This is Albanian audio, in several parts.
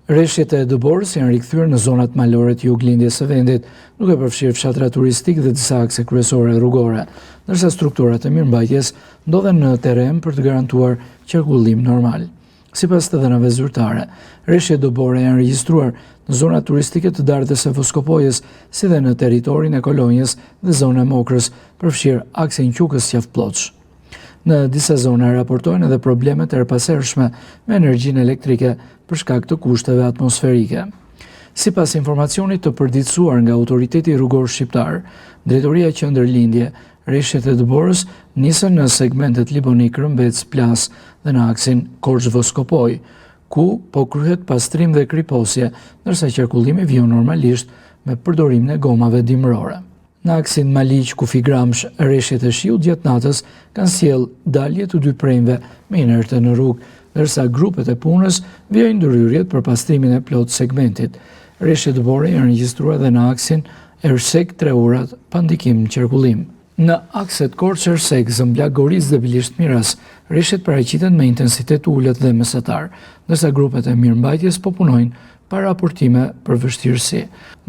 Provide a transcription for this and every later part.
Rreshtet e Dëborës janë rikthyer në zonat malore të juglindjes së vendit, duke përfshirë fshatra turistik dhe disa akse kryesore rrugore, ndërsa strukturat e mirëmbajtjes ndodhen në terren për të garantuar qarkullim normal. Sipas të dhënave zyrtare, rreshtet Dëbore janë regjistruar në zonat turistike të Dardhës së Voskopojës, si dhe në territorin e Kolonjës dhe zonën e Mokrës, përfshirë aksin Qukës-Qafploç. Në disa zona raportojnë edhe probleme të erpasershme me energjinë elektrike për shkak të kushteve atmosferike. Sipas informacionit të përditësuar nga Autoriteti Rrugor Shqiptar, Drejtoria Qendërlindje, rreshtet e Dëborës nisën në segmentet Libonik-Rëmbec-Plas dhe në aksin Korçë-Voskopoj, ku po kryhet pastrim dhe kriposje, ndërsa qarkullimi vjen normalisht me përdorimin e gomave dimërore. Në aksin Maliq-Kufi-Gramsh, rreshtet e shiut gjatë natës kanë sjell dalje të dy premve me inerte në rrugë, ndërsa grupet e punës vijojnë ndërhyrjet për pastrimin e plot segmentit. Rreshtet Dëbore janë regjistruar edhe në aksin Ersek-3 Urat pa ndikim në qarkullim. Në akset Korçë-Ersek, Zëmblak-Goric dhe Bilisht-Miras, rreshtet paraqiten me intensitet ulët dhe mesatar, ndërsa grupet e mirëmbajtjes po punojnë pa raportime për vështirësi.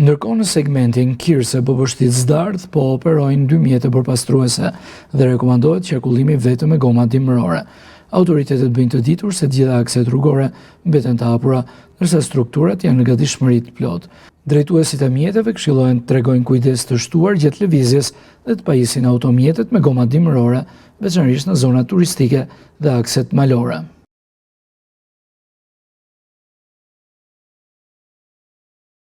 Ndërkohë në segmentin Kirse-Bobështic-Dardhë po operojnë 2 mjete përpastruese dhe rekomandohet qarkullimi vetëm me goma dimërore. Autoritetet bëjnë të ditur se të gjitha akset rrugore mbeten të hapura, ndërsa strukturat janë në gatishmëri të plotë. Drejtuesit e mjeteve këshillohen të tregojnë kujdes të shtuar gjatë lëvizjes dhe të pajisin automjetet me goma dimërore, veçanërisht në zonat turistike dhe akset malore.